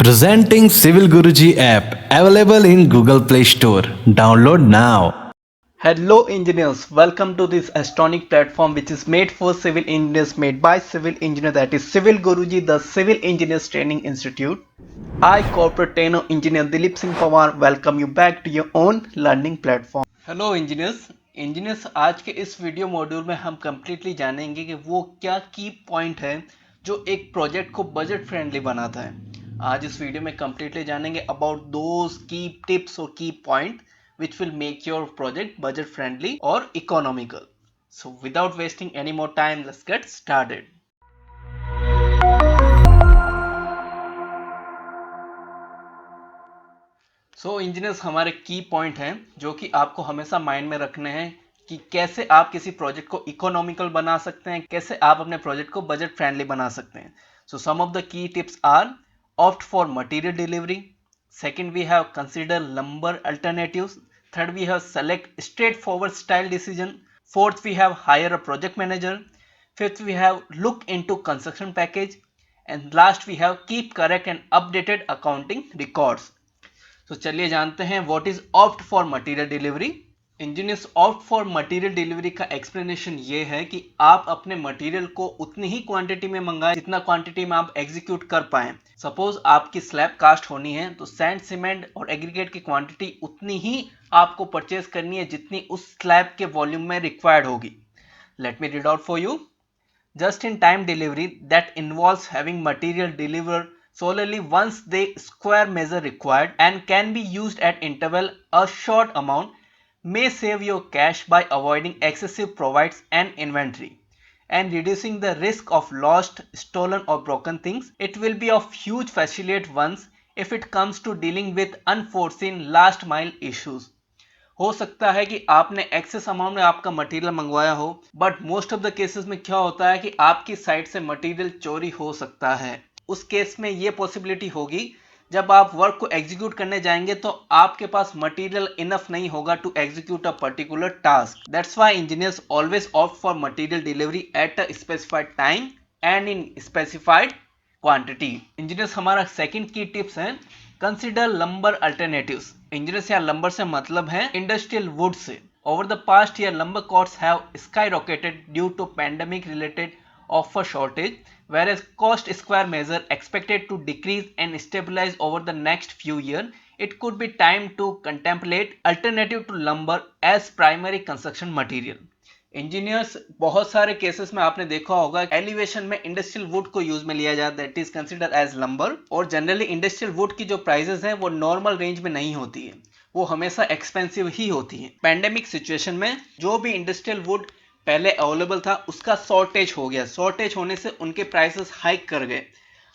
Presenting Civil Guruji app available in Google Play Store. Download now. Hello engineers, welcome to this Astonic platform which is made for civil engineers, made by civil engineer, that is Civil Guruji, the Civil Engineers Training Institute. I corporate trainer engineer Dilip Singh Pawar welcome you back to your own learning platform. Hello engineers, आज के इस video module में हम completely जानेंगे कि वो क्या की पॉइंट है जो एक प्रोजेक्ट को बजट फ्रेंडली बनाता है। आज इस वीडियो में completely जानेंगे about those key tips और key point which will make your project budget friendly or economical. So without wasting any more time, let's get started. So engineers, हमारे की पॉइंट हैं जो कि आपको हमेशा माइंड में रखने हैं कि कैसे आप किसी प्रोजेक्ट को इकोनॉमिकल बना सकते हैं, कैसे आप अपने प्रोजेक्ट को बजट फ्रेंडली बना सकते हैं। So some of the key tips are: opt for material delivery, second we have consider lumber alternatives, third we have select straight forward style decision, fourth we have hire a project manager, fifth we have look into construction package, and last we have keep correct and updated accounting records. तो चलिए जानते हैं what is opt for material delivery. Engineers, opt for material delivery का explanation ये है कि आप अपने मटेरियल को उतनी ही क्वांटिटी में मंगाएं जितना क्वांटिटी में आप एग्जीक्यूट कर पाएं। सपोज आपकी स्लैब कास्ट होनी है तो सैंड, सीमेंट और एग्रीगेट की क्वांटिटी उतनी ही आपको परचेज करनी है जितनी उस स्लैब के वॉल्यूम में रिक्वायर्ड होगी। Let me read out for you. Just in time delivery that involves having material delivered solely once the square measure required and can be used at interval a short amount may save your cash by avoiding excessive provides and inventory and reducing the risk of lost, stolen or broken things. It will be of huge facilitate once if it comes to dealing with unforeseen last mile issues. हो सकता है कि आपने excess amount में आपका material मंगवाया हो, but most of the cases में क्या होता है कि आपकी साइड से मटेरियल चोरी हो सकता है। उस केस में ये पॉसिबिलिटी होगी जब आप वर्क को एग्जीक्यूट करने जाएंगे तो आपके पास मटेरियल इनफ नहीं होगा to execute a particular task. That's why engineers always opt for material delivery at a specified time and in specified quantity. Engineers, हमारा सेकंड की टिप्स है कंसिडर लंबर अल्टरनेटिव्स। इंजीनियर्स, यहाँ लंबर से मतलब है industrial wood से। Over the past year lumber cost have skyrocketed due to pandemic related offer shortage, whereas cost square measure expected to decrease and stabilize over the next few years. It could be time to contemplate alternative to lumber as primary construction material. Engineers, बहुत सारे cases में आपने देखा होगा elevation में industrial would को use में लिया जाता है, that is consider as lumber. और जनरली इंडस्ट्रियल वुड की जो प्राइसेस हैं वो नॉर्मल रेंज में नहीं होती है, वो हमेशा एक्सपेंसिव ही होती है। पैंडेमिक सिचुएशन में जो भी इंडस्ट्रियल वुड पहले अवेलेबल था उसका शॉर्टेज हो गया, शॉर्टेज होने से उनके प्राइसेस हाइक कर गए।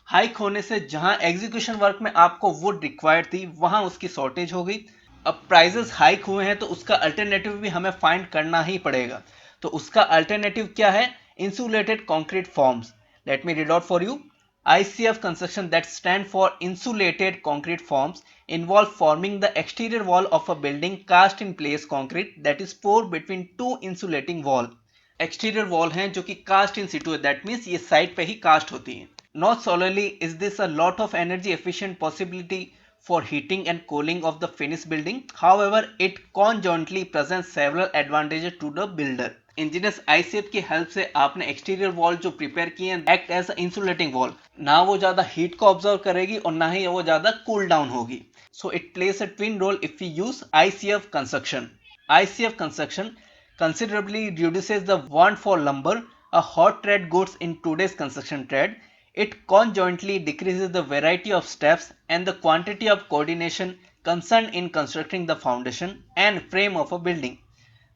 हाइक होने से जहां एग्जीक्यूशन वर्क में आपको वुड रिक्वायर्ड थी वहां उसकी शॉर्टेज हो गई। अब प्राइसेस हाइक हुए हैं तो उसका अल्टरनेटिव भी हमें फाइंड करना ही पड़ेगा। तो उसका अल्टरनेटिव क्या है? Insulated concrete forms. Let me read out for you. ICF construction, that stand for insulated concrete forms, involve forming the exterior wall of a building cast in place concrete that is poured between two insulating wall. Exterior wall हैं जो कि cast इन सिटू है, that means ये side पे ही कास्ट होती हैं। Not solely is this a lot of energy efficient possibility for heating and cooling of the finished building. However, it conjointly presents several advantages to the builder. Engineers, ICF की help से आपने exterior wall जो prepare किए हैं act as insulating wall, ना वो ज्यादा heat को ऑब्जर्व करेगी और ना ही वो ज्यादा कूल डाउन होगी। So it place a twin role if we use ICF construction. ICF construction considerably reduces the want for lumber, a hot trade goods in today's construction trade. It conjointly decreases the variety of steps and the quantity of coordination concerned in constructing the foundation and frame of a building.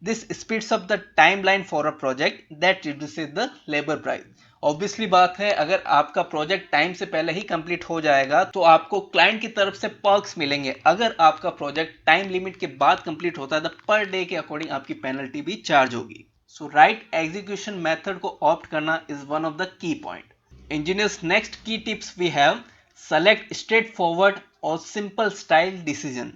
This speeds up the timeline for a project that reduces the labor price. Obviously बात है, अगर आपका project time से पहले ही complete हो जाएगा तो आपको क्लाइंट की तरफ से पर्क्स मिलेंगे। अगर आपका प्रोजेक्ट टाइम लिमिट के बाद कंप्लीट होता है तो पर डे के अकॉर्डिंग आपकी पेनल्टी भी चार्ज होगी। सो राइट एग्जीक्यूशन मेथड को ऑप्ट करना इज वन ऑफ द की point. Engineers, next key tips we have: select straightforward और simple style decision.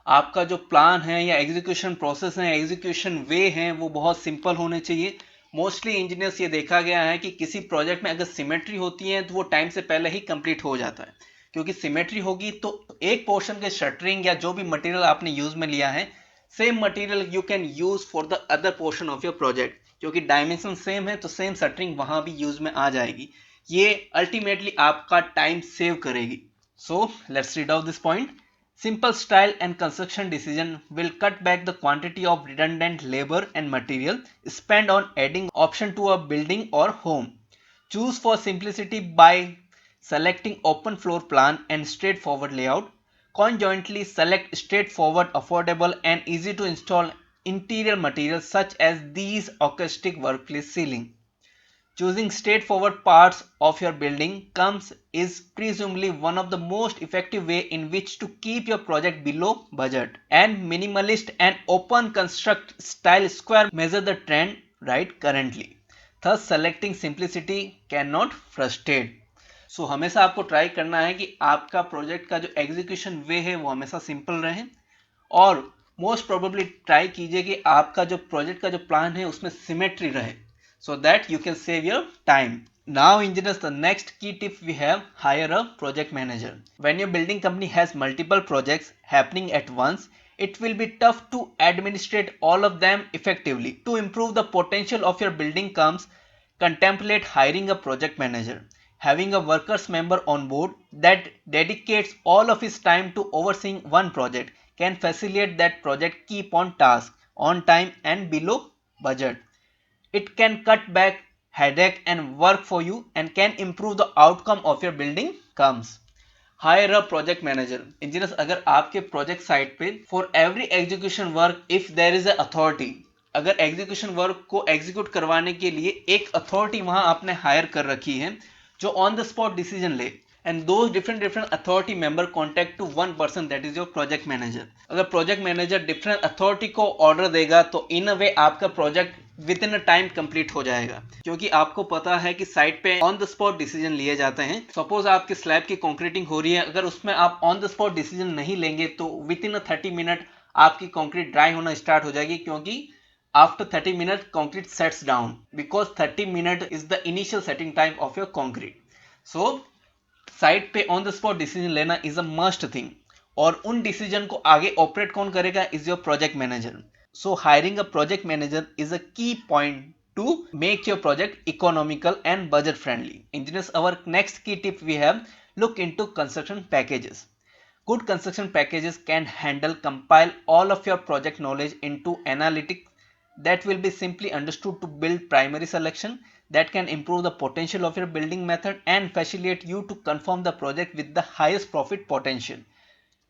आपका जो प्लान है या एग्जीक्यूशन प्रोसेस है, एग्जीक्यूशन वे हैं, वो बहुत सिंपल होने चाहिए। मोस्टली इंजीनियर्स ये देखा गया है कि किसी प्रोजेक्ट में अगर सिमेट्री होती है तो वो टाइम से पहले ही कंप्लीट हो जाता है। क्योंकि सिमेट्री होगी तो एक पोर्शन के शटरिंग या जो भी मटेरियल आपने यूज में लिया है, same material you can use for the other portion of your project, क्योंकि डायमेंशन सेम है तो सेम शटरिंग वहां भी यूज में आ जाएगी। ये अल्टीमेटली आपका टाइम सेव करेगी। So let's read out this point. Simple style and construction decision will cut back the quantity of redundant labor and material spent on adding option to a building or home. Choose for simplicity by selecting open floor plan and straightforward layout. Conjointly select straightforward, affordable and easy to install interior materials such as these acoustic workplace ceiling. Choosing straightforward parts of your building comes is presumably one of the most effective way in which to keep your project below budget. And minimalist and open construct style square measure the trend right currently. Thus selecting simplicity cannot frustrate. So हमेशा आपको try करना है कि आपका project का जो execution वे है वो हमेशा सिंपल रहे, और मोस्ट प्रोबेबली ट्राई कीजिए कि आपका जो प्रोजेक्ट का जो प्लान है उसमें सिमेट्री रहे, so that you can save your time. Now engineers, the next key tip we have, hire a project manager. When your building company has multiple projects happening at once, it will be tough to administrate all of them effectively. To improve the potential of your building comes, contemplate hiring a project manager. Having a workers member on board that dedicates all of his time to overseeing one project can facilitate that project keep on task, on time and below budget. It can cut back headache and work for you and can improve the outcome of your building comes. Hire a project manager. Engineers, अगर आपके project site पे for every execution work if there is a authority, अगर execution work को execute करवाने के लिए एक authority वहां आपने हायर कर रखी है जो ऑन द स्पॉट डिसीजन ले, and those different authority member contact to one person, that is your project manager. अगर प्रोजेक्ट मैनेजर डिफरेंट अथॉरिटी को ऑर्डर देगा तो इन अ वे आपका project with in a time complete हो जाएगा, क्योंकि आपको पता है कि साइट पे ऑन द स्पॉट डिसीजन लिए जाते हैं। सपोज आपकी स्लैब की कंक्रीटिंग हो रही है, अगर उसमें आप ऑन द स्पॉट डिसीजन नहीं लेंगे तो विद इन अ 30 मिनट आपकी कंक्रीट ड्राई होना स्टार्ट हो जाएगी, क्योंकि after 30 minutes concrete sets down because 30 minutes is the initial setting time of your concrete. So site पे ऑन द स्पॉट डिसीजन लेना इज अ मस्ट थिंग, और उन decision को आगे ऑपरेट कौन करेगा, is your project manager. So hiring a project manager is a की point to make your project economical and budget friendly. Engineers, our next key tip we have, look into construction packages. Good construction packages can compile all of your project knowledge into analytics that will be simply understood to build primary selection that can improve the potential of your building method and facilitate you to confirm the project with the highest profit potential.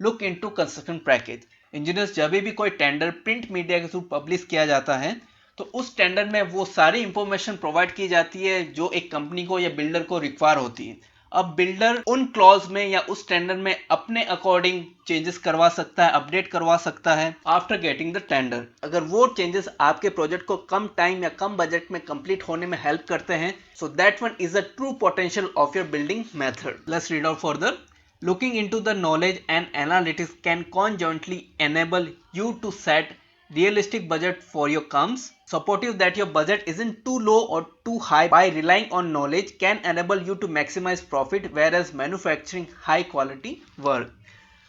Look into construction package. Engineers, जब भी कोई tender print media के through publish किया जाता है तो उस tender में वो सारी इंफॉर्मेशन प्रोवाइड की जाती है जो एक कंपनी को या बिल्डर को रिक्वायर होती है. अब बिल्डर उन क्लॉज में या उस टेंडर में अपने अकॉर्डिंग चेंजेस करवा सकता है, अपडेट करवा सकता है आफ्टर गेटिंग द टेंडर. अगर वो चेंजेस आपके प्रोजेक्ट को कम टाइम या कम बजट में कंप्लीट होने में हेल्प करते हैं, so that one is a true potential of your building method. Let's read out further. Looking into the knowledge and analytics can conjointly enable you to set realistic budget for your comes. Supportive that your budget isn't too low or too high by relying on knowledge can enable you to maximize profit, whereas manufacturing high quality work.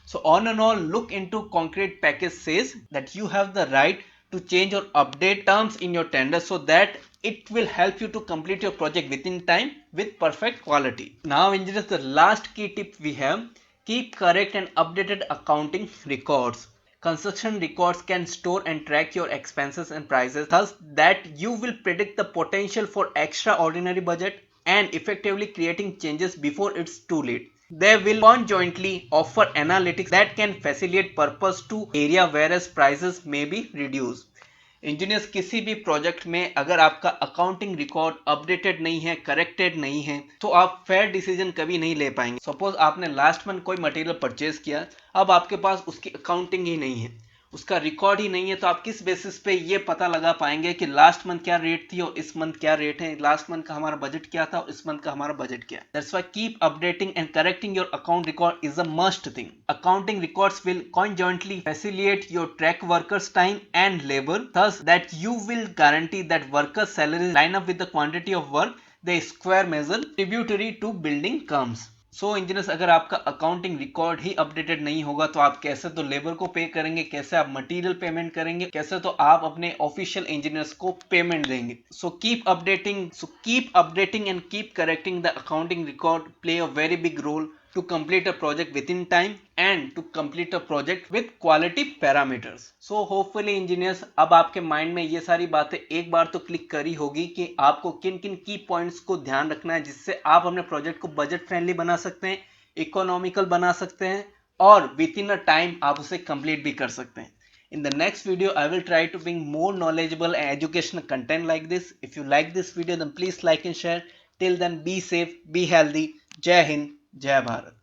So on and all, look into concrete package says that you have the right to change or update terms in your tender so that it will help you to complete your project within time with perfect quality. Now engineers, the last key tip we have, keep correct and updated accounting records. Construction records can store and track your expenses and prices thus that you will predict the potential for extraordinary budget and effectively creating changes before it's too late. They will conjointly offer analytics that can facilitate purpose to area whereas prices may be reduced. Engineers, किसी भी project में अगर आपका accounting record updated नहीं है, corrected नहीं है, तो आप फेयर डिसीजन कभी नहीं ले पाएंगे. सपोज आपने लास्ट मंथ कोई मटेरियल परचेज किया, अब आपके पास उसकी अकाउंटिंग ही नहीं है, उसका रिकॉर्ड ही नहीं है, तो आप किस बेसिस पे ये पता लगा पाएंगे कि लास्ट मंथ क्या रेट थी और इस मंथ क्या रेट है, लास्ट मंथ का हमारा बजट क्या था और इस मंथ का हमारा बजट क्या. That's why keep updating and correcting your account record is a must thing. Accounting records will conjointly facilitate your track workers time and labor thus that you will guarantee that workers salaries line up with the quantity of work they square measure tributary to building comes. So engineers, अगर आपका accounting record ही updated नहीं होगा तो आप कैसे तो labour को पे करेंगे, कैसे आप मटेरियल पेमेंट करेंगे, कैसे तो आप अपने ऑफिशियल इंजीनियर्स को पेमेंट देंगे। So keep updating and keep correcting the accounting record play a very big role to complete a project within time and to complete a project with quality parameters. So hopefully engineers, अब आपके mind में ये सारी बातें एक बार तो click करी होगी कि आपको किन किन की पॉइंट्स को ध्यान रखना है जिससे आप अपने प्रोजेक्ट को बजट फ्रेंडली बना सकते हैं, इकोनॉमिकल बना सकते हैं और विद इन अ टाइम आप उसे कंप्लीट भी कर सकते हैं। In the next video, I will try to bring more knowledgeable and educational content like this. If you like this video, then please like and share. Till then, be safe, be healthy. Jai Hind, Jai Bharat.